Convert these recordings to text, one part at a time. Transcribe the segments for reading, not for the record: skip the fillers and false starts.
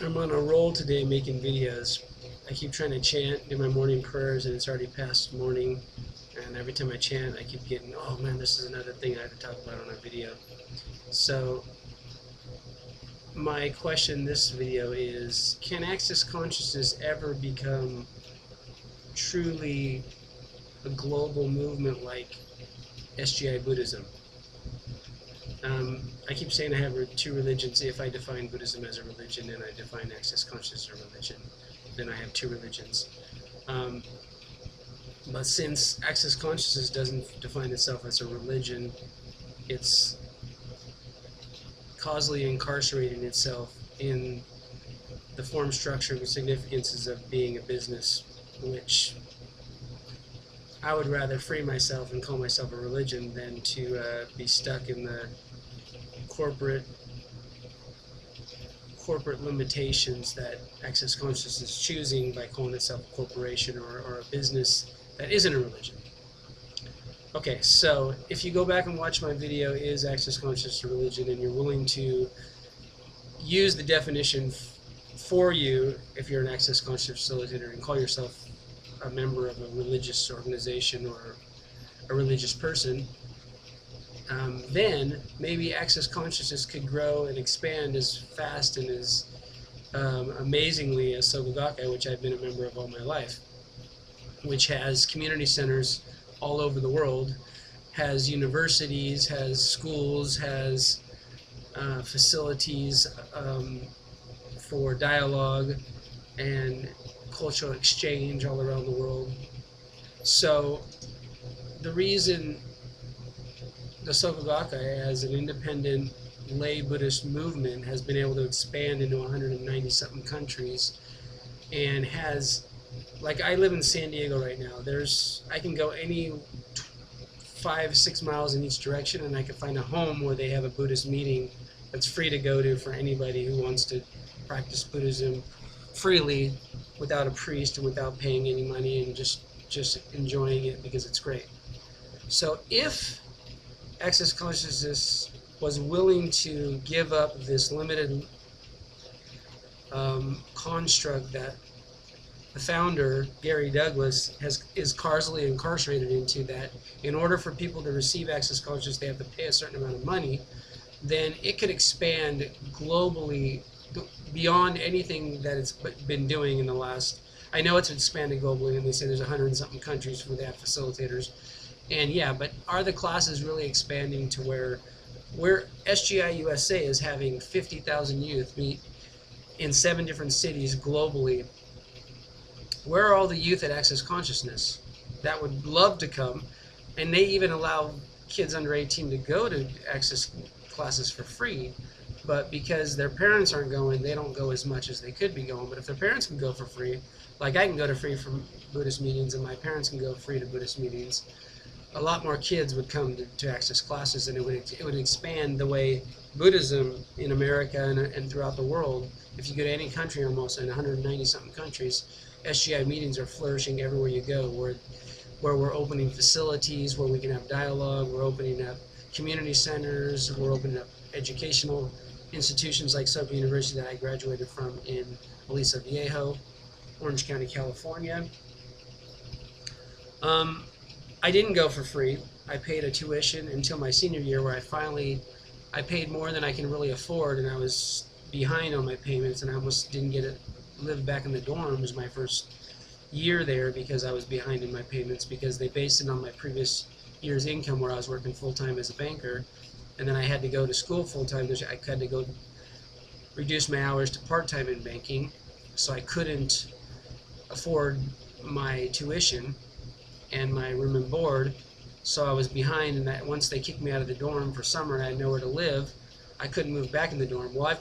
I'm on a roll today making videos. I keep trying to chant, do my morning prayers, and it's already past morning. And every time I chant, I keep getting, oh man, this is another thing I have to talk about on a video. So my question in this video is, can Access Consciousness ever become truly a global movement like SGI Buddhism? I keep saying I have two religions. If I define Buddhism as a religion and I define Access Consciousness as a religion, then I have two religions. But since Access Consciousness doesn't define itself as a religion, it's causally incarcerating itself in the form, structure, and significances of being a business, which I would rather free myself and call myself a religion than to be stuck in the corporate limitations that Access Consciousness is choosing by calling itself a corporation or a business that isn't a religion. Okay, so if you go back and watch my video, is Access Consciousness a religion, and you're willing to use the definition for you if you're an Access Consciousness facilitator and call yourself a member of a religious organization or a religious person, then maybe Access Consciousness could grow and expand as fast and as amazingly as Soka Gakkai, which I've been a member of all my life, which has community centers all over the world, has universities, has schools, has facilities for dialogue and cultural exchange all around the world. So the reason the Soka Gakkai, as an independent lay Buddhist movement, has been able to expand into 190-something countries and has, like, I live in San Diego right now. I can go any 5-6 miles in each direction and I can find a home where they have a Buddhist meeting that's free to go to for anybody who wants to practice Buddhism freely without a priest and without paying any money and just enjoying it because it's great. So if Access Consciousness was willing to give up this limited construct that the founder, Gary Douglas, is causally incarcerated into, that in order for people to receive Access Consciousness they have to pay a certain amount of money, then it could expand globally beyond anything that it's been doing in the last. I know it's expanded globally, and they say there's 100-something countries where they have facilitators. And yeah, but are the classes really expanding to where SGI USA is having 50,000 youth meet in 7 different cities globally? Where are all the youth at Access Consciousness that would love to come? And they even allow kids under 18 to go to Access classes for free, but because their parents aren't going, they don't go as much as they could be going. But if their parents can go for free, like I can go to free from Buddhist meetings and my parents can go free to Buddhist meetings, a lot more kids would come to Access classes, and it would expand the way Buddhism in America and throughout the world. If you go to any country, almost in 190-something countries, SGI meetings are flourishing everywhere you go, where we're opening facilities where we can have dialogue, we're opening up community centers, we're opening up educational institutions like Soka University that I graduated from in Aliso Viejo, Orange County, California. I didn't go for free. I paid a tuition until my senior year, where I paid more than I can really afford, and I was behind on my payments, and I almost didn't get to live back in the dorms my first year there because I was behind in my payments, because they based it on my previous year's income where I was working full-time as a banker, and then I had to go to school full-time. I had to go reduce my hours to part-time in banking, so I couldn't afford my tuition and my room and board, so I was behind. And that once they kicked me out of the dorm for summer and I had nowhere to live, I couldn't move back in the dorm. Well,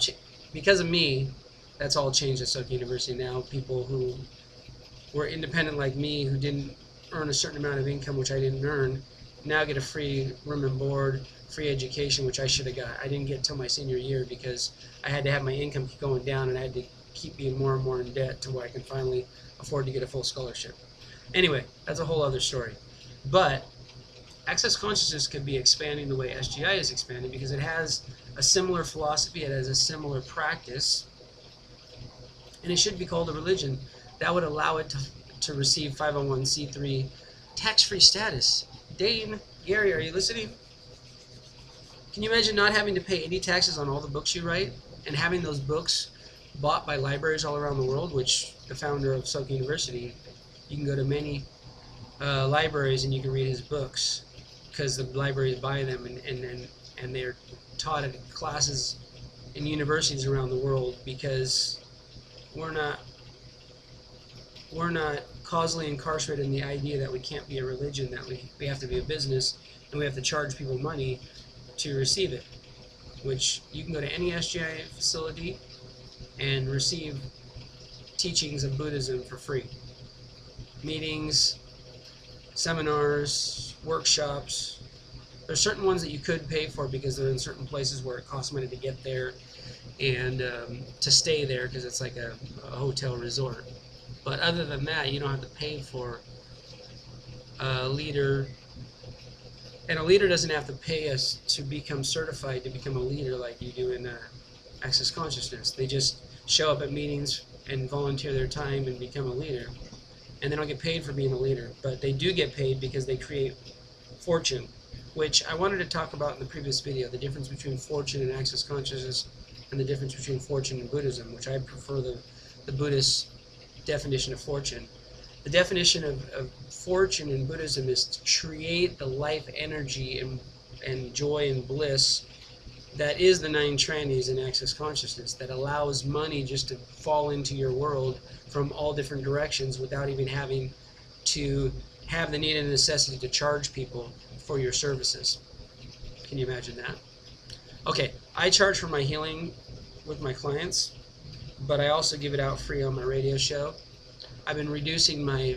because of me, that's all changed at Soka University now. People who were independent like me, who didn't earn a certain amount of income, which I didn't earn, now get a free room and board, free education, which I should have got. I didn't get till my senior year because I had to have my income keep going down, and I had to keep being more and more in debt to where I can finally afford to get a full scholarship. Anyway, that's a whole other story. But Access Consciousness could be expanding the way SGI is expanding because it has a similar philosophy, it has a similar practice, and it should be called a religion. That would allow it to receive 501c3 tax-free status. Dane, Gary, are you listening? Can you imagine not having to pay any taxes on all the books you write and having those books bought by libraries all around the world, which the founder of Soka University, you can go to many libraries and you can read his books because the libraries buy them, and they're taught at classes in universities around the world, because we're not causally incarcerated in the idea that we can't be a religion, that we have to be a business and we have to charge people money to receive it, which you can go to any SGI facility and receive teachings of Buddhism for free. Meetings, seminars, workshops. There's certain ones that you could pay for because they're in certain places where it costs money to get there and to stay there, because it's like a hotel resort. But other than that, you don't have to pay for a leader. And a leader doesn't have to pay us to become certified to become a leader like you do in Access Consciousness. They just show up at meetings and volunteer their time and become a leader. And they don't get paid for being a leader. But they do get paid because they create fortune, which I wanted to talk about in the previous video, the difference between fortune and Access Consciousness, and the difference between fortune and Buddhism, which I prefer the Buddhist definition of fortune. The definition of fortune in Buddhism is to create the life energy and joy and bliss that is the 9 trannies in Access Consciousness, that allows money just to fall into your world from all different directions without even having to have the need and necessity to charge people for your services. Can you imagine that? Okay, I charge for my healing with my clients, but I also give it out free on my radio show. I've been reducing my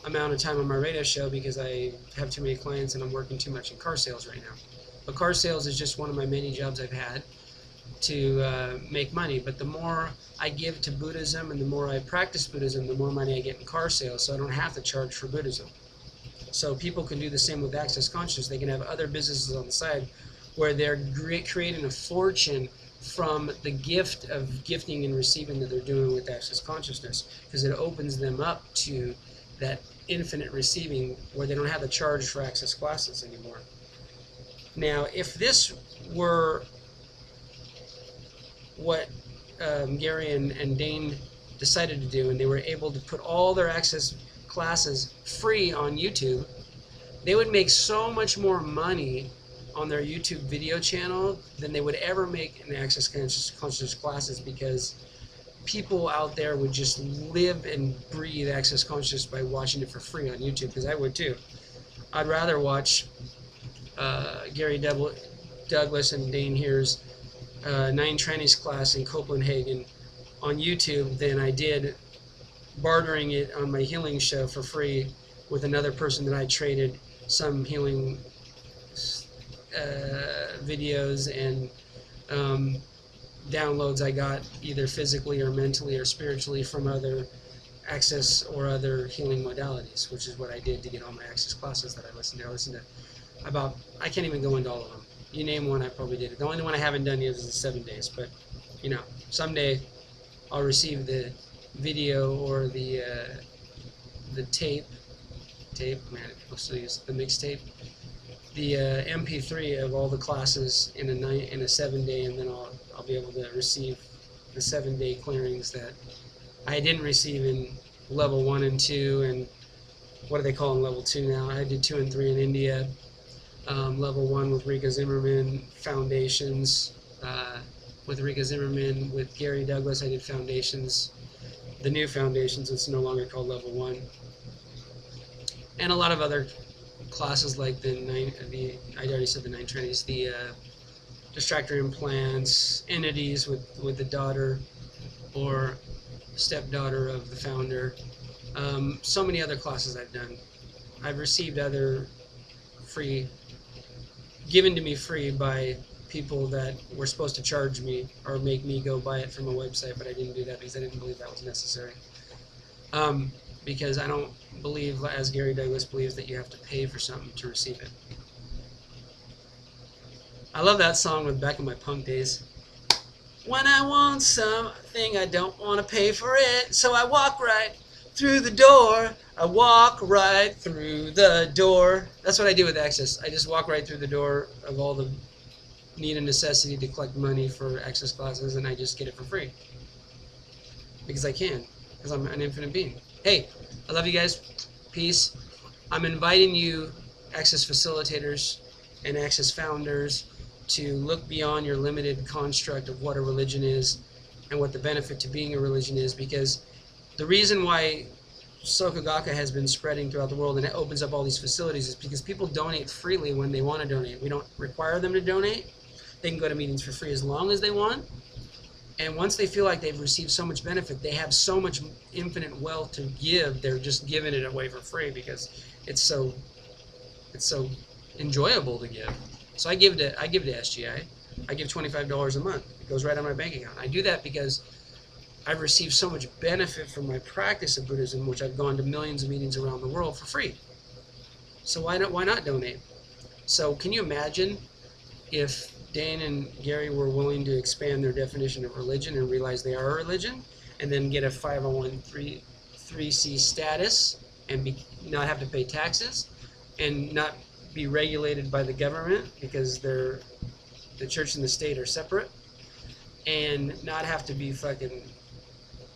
amount of time on my radio show because I have too many clients and I'm working too much in car sales right now. But car sales is just one of my many jobs I've had to make money. But the more I give to Buddhism and the more I practice Buddhism, the more money I get in car sales, so I don't have to charge for Buddhism. So people can do the same with Access Consciousness. They can have other businesses on the side where they're creating a fortune from the gift of gifting and receiving that they're doing with Access Consciousness, because it opens them up to that infinite receiving where they don't have to charge for access classes anymore. Now, if this were what Gary and Dane decided to do, and they were able to put all their access classes free on YouTube, they would make so much more money on their YouTube video channel than they would ever make in Access Consciousness classes, because people out there would just live and breathe Access Consciousness by watching it for free on YouTube, because I would too. I'd rather watch Gary Douglas and Dane Here's 9 Trannies class in Copenhagen on YouTube than I did bartering it on my healing show for free with another person that I traded some healing videos and downloads I got either physically or mentally or spiritually from other access or other healing modalities, which is what I did to get all my access classes that I listened to. I listened to about, I can't even go into all of them. You name one, I probably did it. The only one I haven't done yet is the 7 days, but you know, someday I'll receive the video or the tape, man, people still use the mixtape, the MP3 of all the classes in a 7 day, and then I'll be able to receive the 7 day clearings that I didn't receive in level 1 and 2, and what do they call in level 2 now? I did 2 and 3 in India. Level 1 with Rika Zimmerman, Foundations. With Rika Zimmerman, with Gary Douglas, I did Foundations. The new Foundations, it's no longer called level 1. And a lot of other classes like I already said the 9 Trannies, the distractor implants, entities with the daughter or stepdaughter of the founder. So many other classes I've done. I've received other free, given to me free by people that were supposed to charge me or make me go buy it from a website, but I didn't do that because I didn't believe that was necessary. Because I don't believe, as Gary Douglas believes, that you have to pay for something to receive it. I love that song with back in my punk days. When I want something, I don't want to pay for it, so I walk right through the door. I walk right through the door. That's what I do with Access. I just walk right through the door of all the need and necessity to collect money for Access classes, and I just get it for free. Because I can. Because I'm an infinite being. Hey, I love you guys. Peace. I'm inviting you, Access facilitators and Access founders, to look beyond your limited construct of what a religion is and what the benefit to being a religion is, because the reason why Soka Gakkai has been spreading throughout the world and it opens up all these facilities is because people donate freely when they want to donate. We don't require them to donate. They can go to meetings for free as long as they want. And once they feel like they've received so much benefit, they have so much infinite wealth to give, they're just giving it away for free because it's so enjoyable to give. So I give to SGI. I give $25 a month. It goes right on my bank account. I do that because I've received so much benefit from my practice of Buddhism, which I've gone to millions of meetings around the world for free. So why not donate? So can you imagine if Dane and Gary were willing to expand their definition of religion and realize they are a religion, and then get a 501(c) status and not have to pay taxes and not be regulated by the government because the church and the state are separate, and not have to be fucking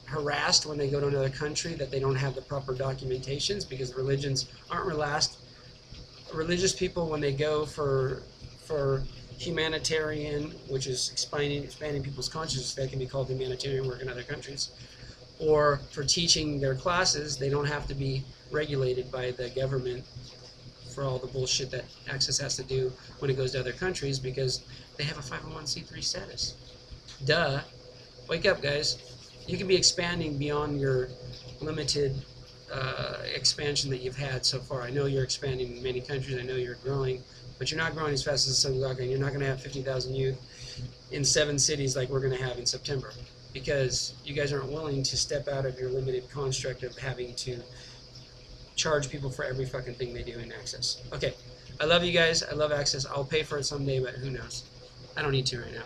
harassed when they go to another country that they don't have the proper documentations, because religions aren't relaxed. Religious people, when they go for humanitarian, which is expanding people's consciousness, that can be called humanitarian work in other countries, or for teaching their classes, they don't have to be regulated by the government for all the bullshit that Access has to do when it goes to other countries, because they have a 501(c)(3) status. Duh. Wake up, guys. You can be expanding beyond your limited expansion that you've had so far. I know you're expanding in many countries. I know you're growing, but you're not growing as fast as Soka Gakkai, and you're not going to have 50,000 youth in 7 cities like we're going to have in September, because you guys aren't willing to step out of your limited construct of having to charge people for every fucking thing they do in Access. Okay, I love you guys. I love Access. I'll pay for it someday, but who knows? I don't need to right now.